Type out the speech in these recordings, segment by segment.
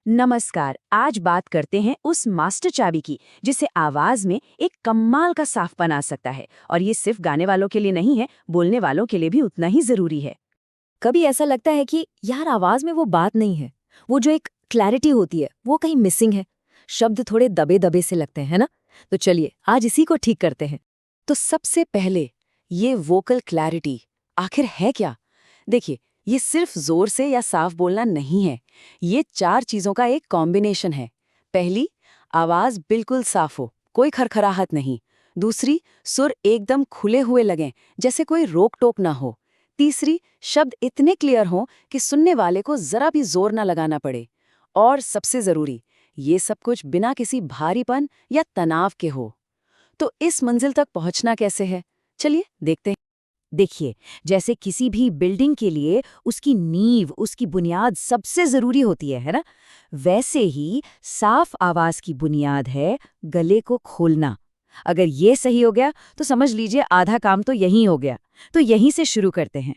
नमस्कार। आज बात करते हैं उस मास्टर चाबी की जिसे आवाज में एक कमाल का साफ बना सकता है। और ये सिर्फ गाने वालों के लिए नहीं है, बोलने वालों के लिए भी उतना ही जरूरी है। कभी ऐसा लगता है कि यार आवाज में वो बात नहीं है, वो जो एक क्लैरिटी होती है वो कहीं मिसिंग है। शब्द थोड़े दबे दबे से लगते हैं ना। तो चलिए आज इसी को ठीक करते हैं। तो सबसे पहले ये वोकल क्लैरिटी आखिर है क्या? देखिए, ये सिर्फ जोर से या साफ बोलना नहीं है। ये 4 चीजों का एक कॉम्बिनेशन है। पहली, आवाज बिल्कुल साफ हो, कोई खरखराहट नहीं। दूसरी, सुर एकदम खुले हुए लगें, जैसे कोई रोक टोक ना हो। तीसरी, शब्द इतने क्लियर हों कि सुनने वाले को जरा भी जोर ना लगाना पड़े। और सबसे जरूरी, ये सब कुछ बिना किसी भारीपन या तनाव के हो। तो इस मंजिल तक पहुंचना कैसे है? चलिए देखते हैं। देखिए, जैसे किसी भी बिल्डिंग के लिए उसकी नींव, उसकी बुनियाद सबसे जरूरी होती है ना? वैसे ही साफ आवाज की बुनियाद है गले को खोलना। अगर ये सही हो गया तो समझ लीजिए आधा काम तो यहीं हो गया। तो यहीं से शुरू करते हैं।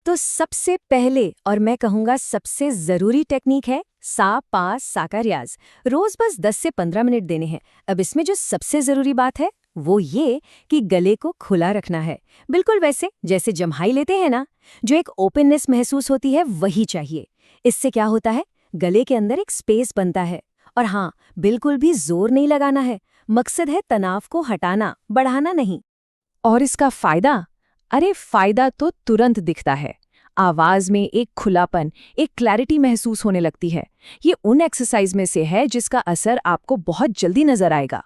तो सबसे पहले और मैं कहूँगा सबसे ज़रूरी टेक्निक है सा पा सा का रियाज। रोज़ बस 10 से 15 मिनट देने हैं। अब इसमें जो सबसे ज़रूरी बात है वो ये कि गले को खुला रखना है। बिल्कुल वैसे जैसे जम्हाई लेते हैं ना, जो एक ओपननेस महसूस होती है वही चाहिए। इससे क्या होता है, गले के अंदर एक स्पेस बनता है। और हाँ, बिल्कुल भी जोर नहीं लगाना है। मकसद है तनाव को हटाना, बढ़ाना नहीं। और इसका फायदा? अरे फायदा तो तुरंत दिखता है। आवाज में एक खुलापन, एक क्लैरिटी महसूस होने लगती है। ये उन एक्सरसाइज में से है जिसका असर आपको बहुत जल्दी नजर आएगा।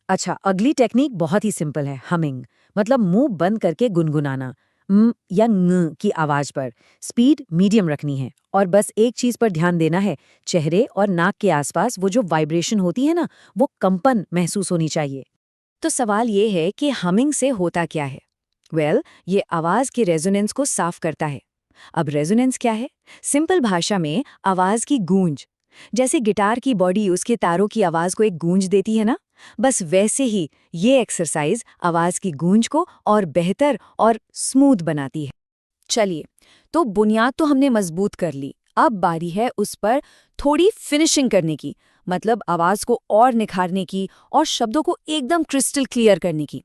अच्छा, अगली टेक्निक बहुत ही सिंपल है, हमिंग। मतलब मुंह बंद करके गुनगुनाना। या ng की आवाज पर स्पीड मीडियम रखनी है। और बस एक चीज पर ध्यान देना है, चेहरे और नाक के आसपास वो जो वाइब्रेशन होती है ना, वो कंपन महसूस होनी चाहिए। तो सवाल ये है कि हमिंग से होता क्या है? ये आवाज के रेजोनेंस को साफ करता है। अब रेजोनेंस क्या है? सिंपल भाषा में आवाज की गूंज। जैसे गिटार की बॉडी उसके तारों की आवाज को एक गूंज देती है ना, बस वैसे ही ये एक्सरसाइज आवाज की गूंज को और बेहतर और स्मूथ बनाती है। चलिए, तो बुनियाद तो हमने मजबूत कर ली। अब बारी है उस पर थोड़ी फिनिशिंग करने की, मतलब आवाज को और निखारने की और शब्दों को एकदम क्रिस्टल क्लियर करने की।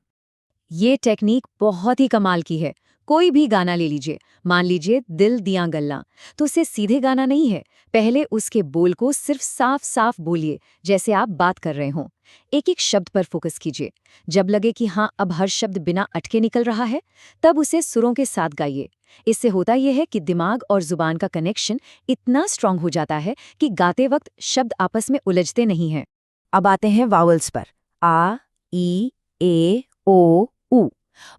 ये टेक्निक बहुत ही कमाल की है। कोई भी गाना ले लीजिए, मान लीजिए दिल दियां गल्ला, तो उसे सीधे गाना नहीं है। पहले उसके बोल को सिर्फ साफ साफ बोलिए, जैसे आप बात कर रहे हों। एक एक शब्द पर फोकस कीजिए। जब लगे कि हाँ, अब हर शब्द बिना अटके निकल रहा है, तब उसे सुरों के साथ गाइए। इससे होता यह है कि दिमाग और जुबान का कनेक्शन इतना स्ट्रांग हो जाता है कि गाते वक्त शब्द आपस में उलझते नहीं हैं। अब आते हैं वावल्स पर। आ, ई, ए, ओ, ऊ।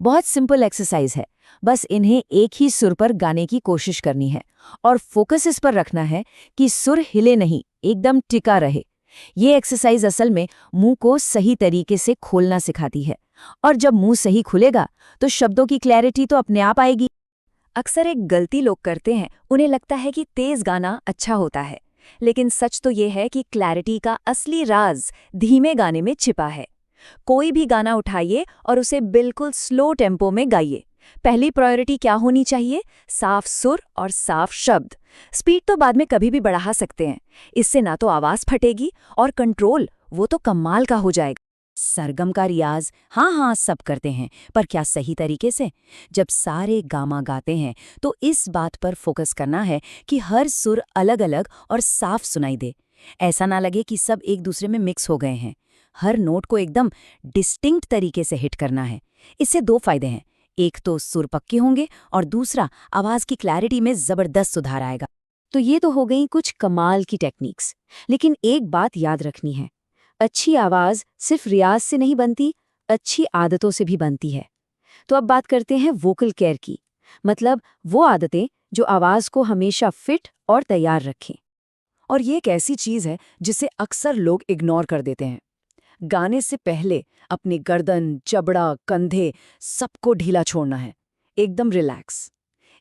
बहुत सिंपल एक्सरसाइज है। बस इन्हें एक ही सुर पर गाने की कोशिश करनी है और फोकस इस पर रखना है कि सुर हिले नहीं, एकदम टिका रहे। ये एक्सरसाइज असल में मुंह को सही तरीके से खोलना सिखाती है। और जब मुंह सही खुलेगा तो शब्दों की क्लैरिटी तो अपने आप आएगी। अक्सर एक गलती लोग करते हैं, उन्हें लगता है कि तेज गाना अच्छा होता है। लेकिन सच तो ये है कि क्लैरिटी का असली राज धीमे गाने में छिपा है। कोई भी गाना उठाइए और उसे बिल्कुल स्लो टेम्पो में गाइए। पहली प्रायोरिटी क्या होनी चाहिए? साफ सुर और साफ शब्द। स्पीड तो बाद में कभी भी बढ़ा सकते हैं। इससे ना तो आवाज फटेगी और कंट्रोल वो तो कमाल का हो जाएगा। सरगम का रियाज हाँ हाँ सब करते हैं, पर क्या सही तरीके से? जब सारे गामा गाते हैं तो इस बात पर फोकस करना है कि हर सुर अलग अलग और साफ सुनाई दे। ऐसा ना लगे कि सब एक दूसरे में मिक्स हो गए हैं। हर नोट को एकदम डिस्टिंक्ट तरीके से हिट करना है। इससे 2 फायदे हैं, एक तो सुर पक्के होंगे और दूसरा आवाज की क्लैरिटी में जबरदस्त सुधार आएगा। तो ये तो हो गई कुछ कमाल की टेक्निक्स। लेकिन एक बात याद रखनी है, अच्छी आवाज सिर्फ रियाज से नहीं बनती, अच्छी आदतों से भी बनती है। तो अब बात करते हैं वोकल केयर की, मतलब वो आदतें जो आवाज को हमेशा फिट और तैयार रखें। और ये एक ऐसी चीज है जिसे अक्सर लोग इग्नोर कर देते हैं। गाने से पहले अपनी गर्दन, जबड़ा, कंधे सबको ढीला छोड़ना है, एकदम रिलैक्स।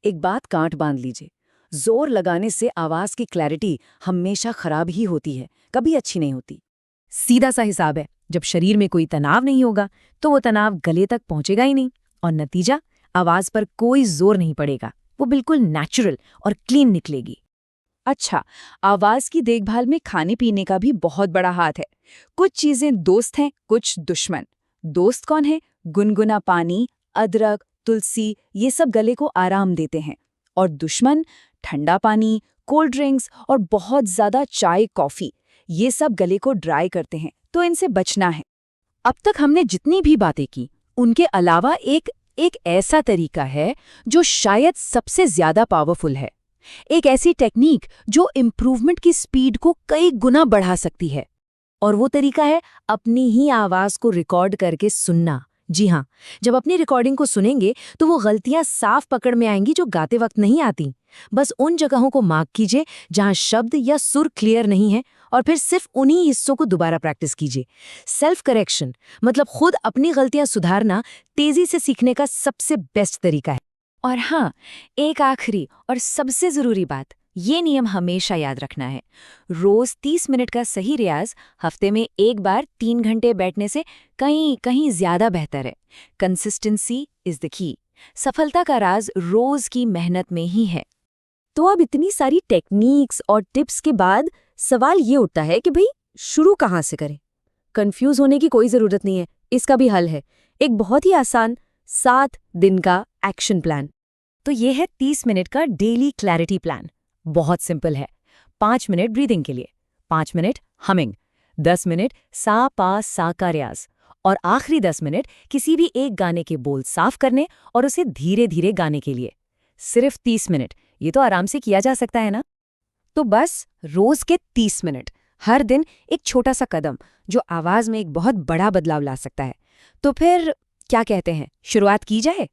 एक बात गांठ बांध लीजिए, जोर लगाने से आवाज की क्लैरिटी हमेशा खराब ही होती है, कभी अच्छी नहीं होती। सीधा सा हिसाब है, जब शरीर में कोई तनाव नहीं होगा तो वो तनाव गले तक पहुंचेगा ही नहीं और नतीजा, आवाज पर कोई जोर नहीं पड़ेगा। वो बिल्कुल नेचुरल और क्लीन निकलेगी। अच्छा, आवाज की देखभाल में खाने पीने का भी बहुत बड़ा हाथ है। कुछ चीजें दोस्त हैं, कुछ दुश्मन। दोस्त कौन है? गुनगुना पानी, अदरक, तुलसी, ये सब गले को आराम देते हैं। और दुश्मन? ठंडा पानी, कोल्ड ड्रिंक्स और बहुत ज्यादा चाय, कॉफी, ये सब गले को ड्राई करते हैं, तो इनसे बचना है। अब तक हमने जितनी भी बातें की, उनके अलावा एक ऐसा तरीका है जो शायद सबसे ज्यादा पावरफुल है। एक ऐसी टेक्निक जो इम्प्रूवमेंट की स्पीड को कई गुना बढ़ा सकती है। और वो तरीका है अपनी ही आवाज को रिकॉर्ड करके सुनना। जी हाँ, जब अपनी रिकॉर्डिंग को सुनेंगे तो वो गलतियां साफ पकड़ में आएंगी जो गाते वक्त नहीं आती। बस उन जगहों को मार्क कीजिए जहां शब्द या सुर क्लियर नहीं है, और फिर सिर्फ उन्हीं हिस्सों को दोबारा प्रैक्टिस कीजिए। सेल्फ करेक्शन मतलब खुद अपनी गलतियां सुधारना तेजी से सीखने का सबसे बेस्ट तरीका है। और हाँ, एक आखिरी और सबसे जरूरी बात, ये नियम हमेशा याद रखना है। रोज 30 मिनट का सही रियाज हफ्ते में एक बार 3 घंटे बैठने से कहीं ज्यादा बेहतर है। Consistency is the key. सफलता का राज रोज की मेहनत में ही है। तो अब इतनी सारी टेक्निक्स और टिप्स के बाद सवाल ये उठता है कि भाई शुरू कहाँ से करें? कंफ्यूज होने की कोई जरूरत नहीं है, इसका भी हल है। एक बहुत ही आसान 7 दिन का एक्शन प्लान। तो ये है 30 मिनट का डेली क्लैरिटी प्लान। बहुत सिंपल है। 5 मिनट ब्रीदिंग के लिए, 5 मिनट हमिंग, 10 मिनट सा पा सा का रियाज, और आखिरी 10 मिनट किसी भी एक गाने के बोल साफ करने और उसे धीरे धीरे गाने के लिए। सिर्फ 30 मिनट, ये तो आराम से किया जा सकता है ना? तो बस रोज के 30 मिनट, हर दिन एक छोटा सा कदम जो आवाज में एक बहुत बड़ा बदलाव ला सकता है। तो फिर क्या कहते हैं, शुरुआत की जाए?